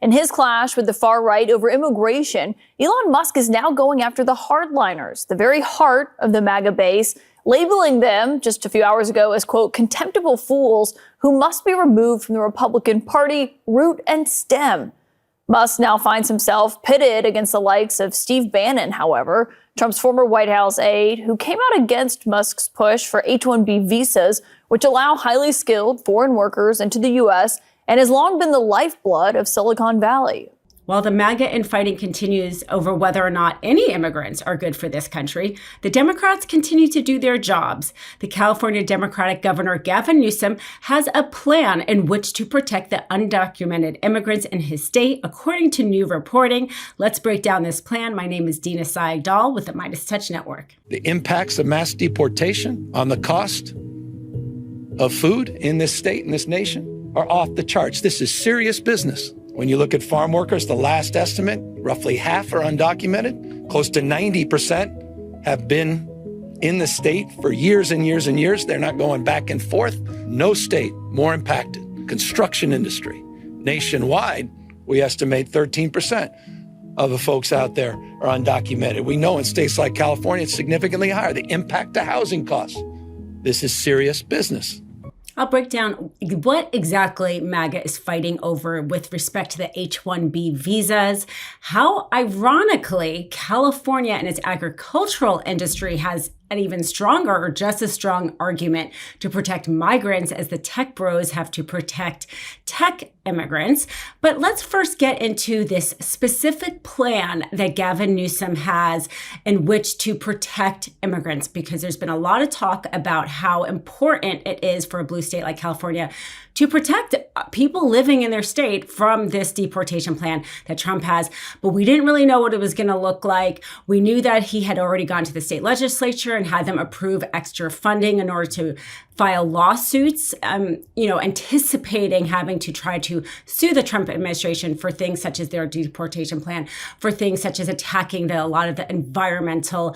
In his clash with the far right over immigration, Elon Musk is now going after the hardliners, the very heart of the Maga base, labeling them just a few hours ago as, quote, contemptible fools who must be removed from the Republican Party, root and stem. Musk now finds himself pitted against the likes of Steve Bannon, however, Trump's former White House aide, who came out against Musk's push for H-1B visas, which allow highly skilled foreign workers into the U.S. and has long been the lifeblood of Silicon Valley. While the MAGA infighting continues over whether or not any immigrants are good for this country, the Democrats continue to do their jobs. The California Democratic Governor Gavin Newsom has a plan in which to protect the undocumented immigrants in his state, according to new reporting. Let's break down this plan. My name is Dina Doll with the MeidasTouch Network. The impacts of mass deportation on the cost of food in this state, in this nation, are off the charts. This is serious business. When you look at farm workers, the last estimate, roughly half are undocumented. Close to 90% have been in the state for years and years and years. They're not going back and forth. No state more impacted. Construction industry. Nationwide, we estimate 13% of the folks out there are undocumented. We know in states like California, it's significantly higher. The impact to housing costs. This is serious business. I'll break down what exactly MAGA is fighting over with respect to the H-1B visas, how ironically California and its agricultural industry has an even stronger or just as strong argument to protect migrants as the tech bros have to protect tech immigrants. But let's first get into this specific plan that Gavin Newsom has in which to protect immigrants, because there's been a lot of talk about how important it is for a blue state like California to protect people living in their state from this deportation plan that Trump has. But we didn't really know what it was going to look like. We knew that he had already gone to the state legislature and had them approve extra funding in order to file lawsuits, anticipating having to try to sue the Trump administration for things such as their deportation plan, for things such as attacking a lot of the environmental,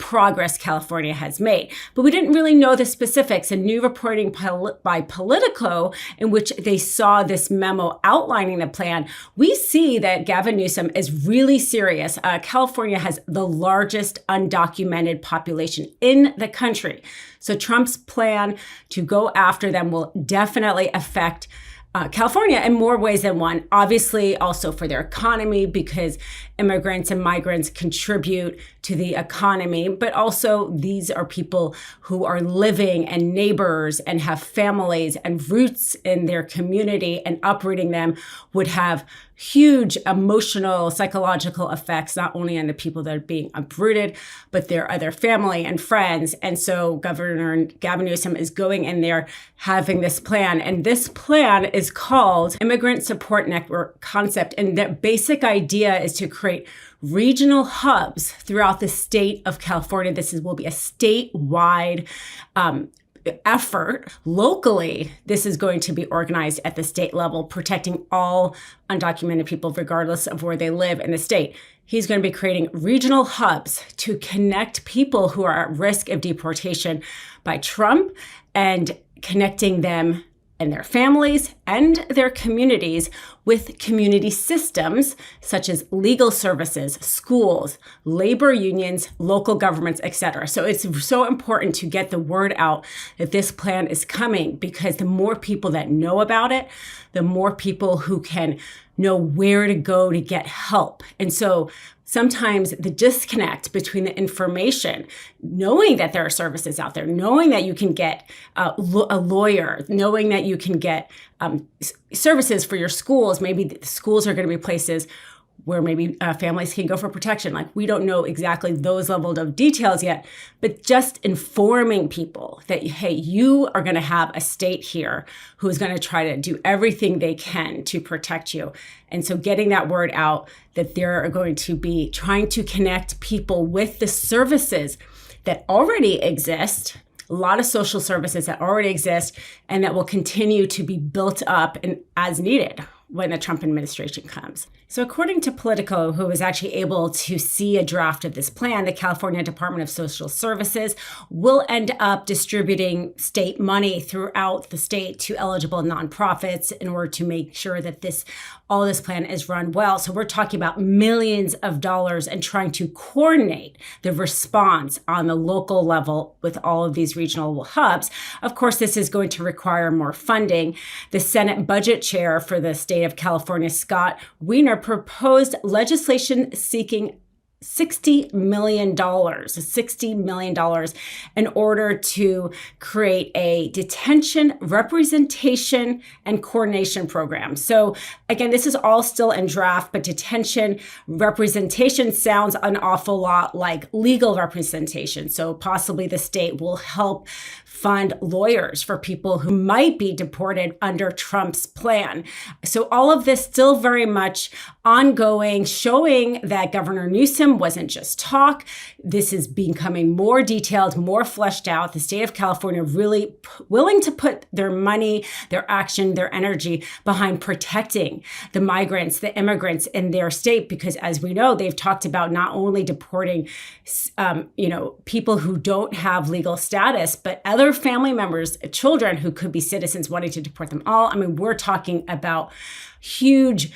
progress California has made. But we didn't really know the specifics. And new reporting by Politico, in which they saw this memo outlining the plan, we see that Gavin Newsom is really serious. California has the largest undocumented population in the country. So Trump's plan to go after them will definitely affect California in more ways than one. Obviously, also for their economy, because immigrants and migrants contribute to the economy, but also these are people who are living and neighbors and have families and roots in their community, and uprooting them would have huge emotional, psychological effects, not only on the people that are being uprooted, but their other family and friends. And so Governor Gavin Newsom is going in there having this plan. And this plan is called Immigrant Support Network Concept. And the basic idea is to create regional hubs throughout the state of California. Will be a statewide effort. Locally, this is going to be organized at the state level, protecting all undocumented people, regardless of where they live in the state. He's going to be creating regional hubs to connect people who are at risk of deportation by Trump and connecting them and their families and their communities with community systems such as legal services, schools, labor unions, local governments, etc. So it's so important to get the word out that this plan is coming, because the more people that know about it, the more people who can know where to go to get help. And so sometimes the disconnect between the information, knowing that there are services out there, knowing that you can get a lawyer, knowing that you can get services for your schools. Maybe the schools are going to be places where maybe families can go for protection. Like, we don't know exactly those levels of details yet, but just informing people that, hey, you are going to have a state here who's going to try to do everything they can to protect you. And so getting that word out that they're going to be trying to connect people with the services that already exist, a lot of social services that already exist and that will continue to be built up and as needed. when the Trump administration comes. So according to Politico, who was actually able to see a draft of this plan, the California Department of Social Services will end up distributing state money throughout the state to eligible nonprofits in order to make sure that all this plan is run well. So we're talking about millions of dollars and trying to coordinate the response on the local level with all of these regional hubs. Of course, this is going to require more funding. The Senate budget chair for the state of California, Scott Wiener, proposed legislation seeking $60 million in order to create a detention, representation, and coordination program. So again, this is all still in draft, but detention, representation sounds an awful lot like legal representation. So possibly the state will help fund lawyers for people who might be deported under Trump's plan. So all of this still very much ongoing, showing that Governor Newsom wasn't just talk. This is becoming more detailed, more fleshed out. The state of California really willing to put their money, their action, their energy behind protecting the migrants, the immigrants in their state, because as we know, they've talked about not only deporting, people who don't have legal status, but other family members, children who could be citizens, wanting to deport them all. I mean, we're talking about huge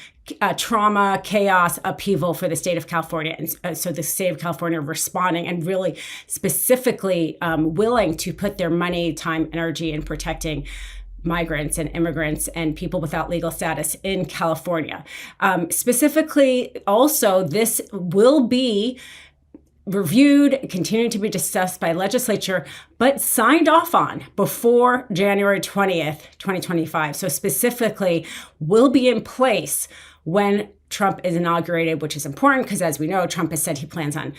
trauma, chaos, upheaval for the state of California. And so the state of California responding and really specifically willing to put their money, time, energy in protecting migrants and immigrants and people without legal status in California. Specifically, also, this will be reviewed, continuing to be discussed by legislature, but signed off on before January 20th, 2025. So specifically will be in place when Trump is inaugurated, which is important because, as we know, Trump has said he plans on,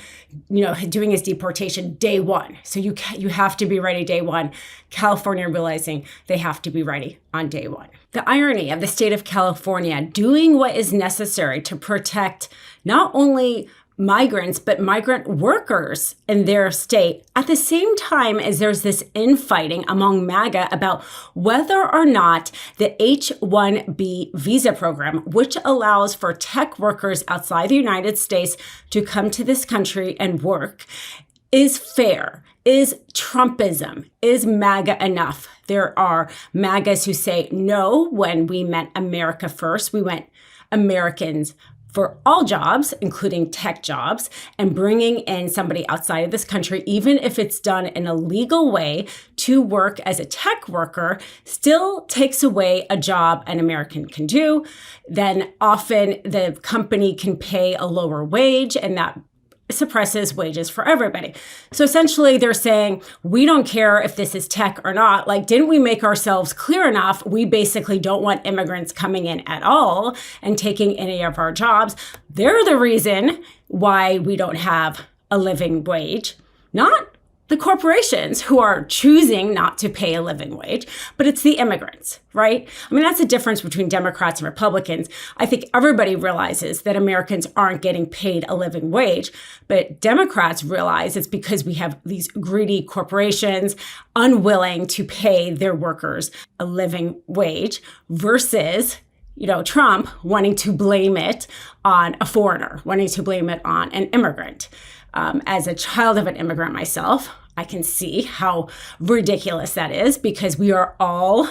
doing his deportation day one. So you have to be ready day one. California realizing they have to be ready on day one. The irony of the state of California doing what is necessary to protect not only migrants, but migrant workers in their state at the same time as there's this infighting among MAGA about whether or not the H-1B visa program, which allows for tech workers outside the United States to come to this country and work, is fair. Is Trumpism? Is MAGA enough? There are MAGAs who say, no, when we meant America first, we went Americans for all jobs, including tech jobs, and bringing in somebody outside of this country, even if it's done in a legal way, to work as a tech worker, still takes away a job an American can do. Then often the company can pay a lower wage, and that suppresses wages for everybody. So essentially they're saying, we don't care if this is tech or not. Like, didn't we make ourselves clear enough? We basically don't want immigrants coming in at all and taking any of our jobs. They're the reason why we don't have a living wage, not the corporations who are choosing not to pay a living wage, but it's the immigrants, right? I mean, that's the difference between Democrats and Republicans. I think everybody realizes that Americans aren't getting paid a living wage, but Democrats realize it's because we have these greedy corporations unwilling to pay their workers a living wage versus Trump wanting to blame it on a foreigner, wanting to blame it on an immigrant. As a child of an immigrant myself, I can see how ridiculous that is because we are all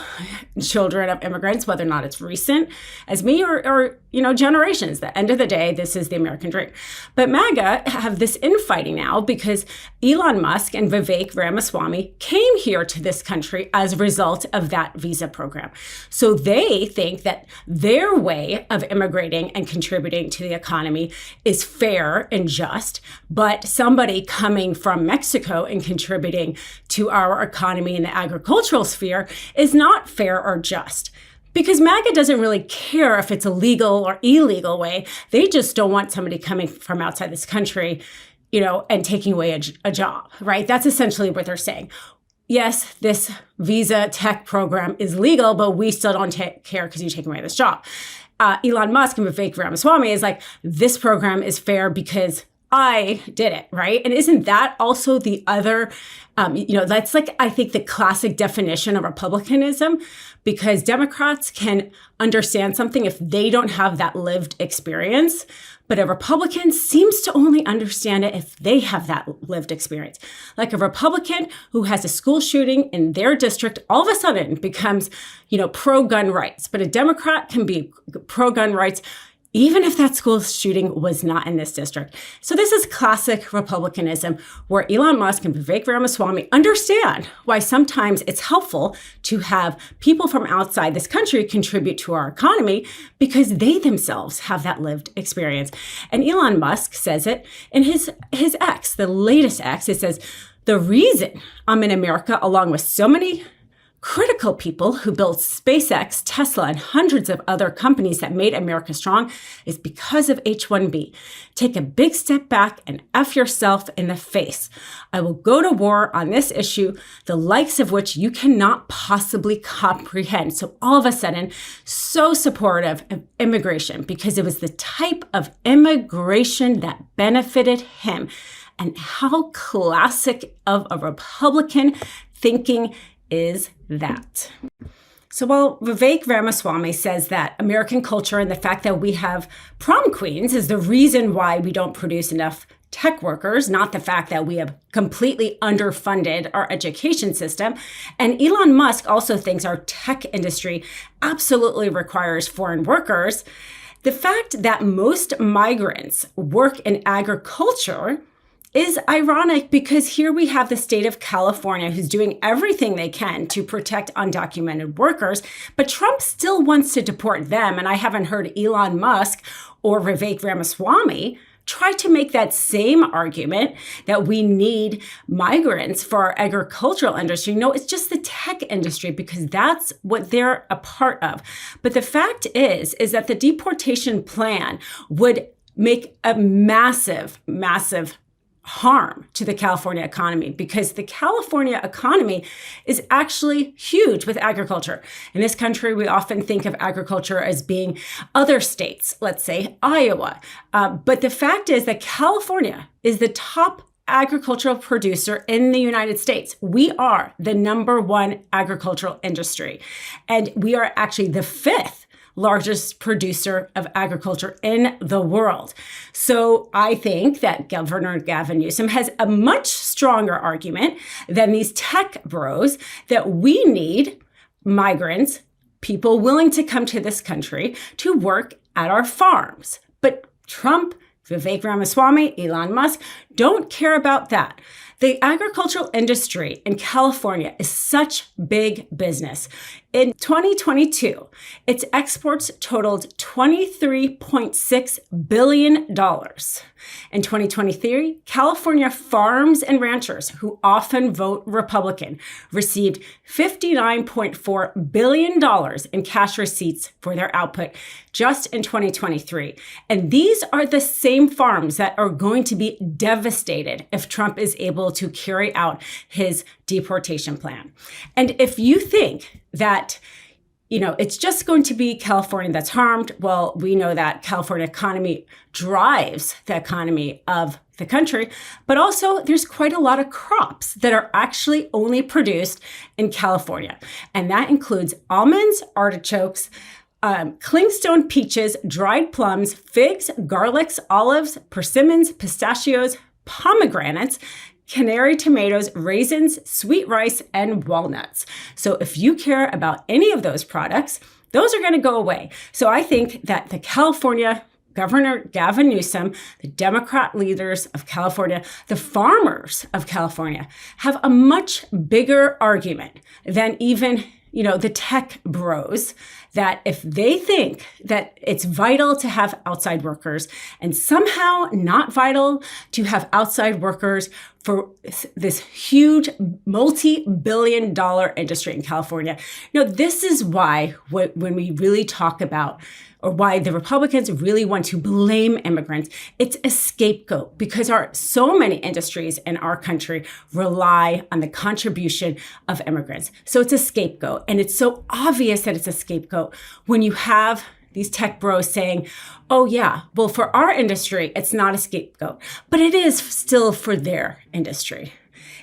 children of immigrants, whether or not it's recent as me or generations. At the end of the day, this is the American dream. But MAGA have this infighting now because Elon Musk and Vivek Ramaswamy came here to this country as a result of that visa program. So they think that their way of immigrating and contributing to the economy is fair and just, but somebody coming from Mexico and contributing to our economy in the agricultural sphere is not fair or just. Because MAGA doesn't really care if it's a legal or illegal way. They just don't want somebody coming from outside this country, and taking away a job, right? That's essentially what they're saying. Yes, this visa tech program is legal, but we still don't care because you're taking away this job. Elon Musk and Vivek Ramaswamy is like, this program is fair because I did it, right? And isn't that also the other, that's like, I think, the classic definition of republicanism, because Democrats can understand something if they don't have that lived experience, but a Republican seems to only understand it if they have that lived experience. Like a Republican who has a school shooting in their district all of a sudden becomes, pro-gun rights, but a Democrat can be pro-gun rights even if that school shooting was not in this district. So this is classic republicanism, where Elon Musk and Vivek Ramaswamy understand why sometimes it's helpful to have people from outside this country contribute to our economy, because they themselves have that lived experience. And Elon Musk says it in his X, the latest X. It says, the reason I'm in America, along with so many critical people who built SpaceX, Tesla, and hundreds of other companies that made America strong, is because of H-1B. Take a big step back and F yourself in the face. I will go to war on this issue, the likes of which you cannot possibly comprehend. So all of a sudden, so supportive of immigration, because it was the type of immigration that benefited him. And how classic of a Republican thinking is that? So while Vivek Ramaswamy says that American culture and the fact that we have prom queens is the reason why we don't produce enough tech workers, not the fact that we have completely underfunded our education system. And Elon Musk also thinks our tech industry absolutely requires foreign workers. The fact that most migrants work in agriculture is ironic, because here we have the state of California who's doing everything they can to protect undocumented workers, but Trump still wants to deport them. And I haven't heard Elon Musk or Vivek Ramaswamy try to make that same argument that we need migrants for our agricultural industry. No, it's just the tech industry, because that's what they're a part of. But the fact is that the deportation plan would make a massive, massive harm to the California economy, because the California economy is actually huge with agriculture. In this country, we often think of agriculture as being other states, let's say Iowa. But the fact is that California is the top agricultural producer in the United States. We are the #1 agricultural industry, and we are actually the 5th largest producer of agriculture in the world. So I think that Governor Gavin Newsom has a much stronger argument than these tech bros that we need migrants, people willing to come to this country to work at our farms. But Trump, Vivek Ramaswamy, Elon Musk don't care about that. The agricultural industry in California is such big business. In 2022, its exports totaled $23.6 billion. In 2023, California farms and ranchers, who often vote Republican, received $59.4 billion in cash receipts for their output just in 2023. And these are the same farms that are going to be devastated if Trump is able to carry out his deportation plan. And if you think that it's just going to be California that's harmed, well, we know that California economy drives the economy of the country, but also there's quite a lot of crops that are actually only produced in California. And that includes almonds, artichokes, clingstone peaches, dried plums, figs, garlics, olives, persimmons, pistachios, pomegranates, canary tomatoes, raisins, sweet rice, and walnuts. So if you care about any of those products, those are going to go away. So I think that the California Governor Gavin Newsom, the Democrat leaders of California, the farmers of California have a much bigger argument than even the tech bros, that if they think that it's vital to have outside workers and somehow not vital to have outside workers for this huge multi-billion-dollar industry in California. This is why when we really talk about, or why the Republicans really want to blame immigrants, it's a scapegoat, because so many industries in our country rely on the contribution of immigrants. So it's a scapegoat. And it's so obvious that it's a scapegoat when you have these tech bros saying, oh yeah, well, for our industry, it's not a scapegoat, but it is still for their industry.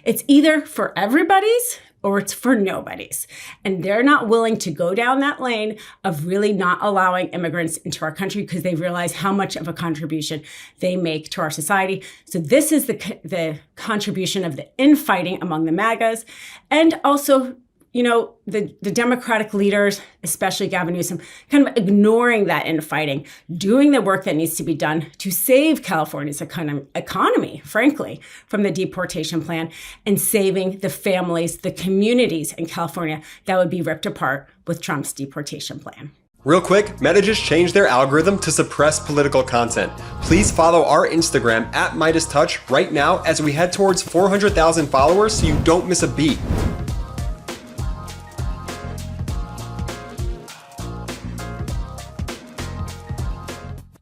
It's either for everybody's or it's for nobody's. And they're not willing to go down that lane of really not allowing immigrants into our country because they realize how much of a contribution they make to our society. So this is the contribution of the infighting among the MAGAs, and also, you know, the Democratic leaders, especially Gavin Newsom, kind of ignoring that infighting, doing the work that needs to be done to save California's economy, frankly, from the deportation plan, and saving the families, the communities in California that would be ripped apart with Trump's deportation plan. Real quick, Meta just changed their algorithm to suppress political content. Please follow our Instagram @MeidasTouch right now as we head towards 400,000 followers so you don't miss a beat.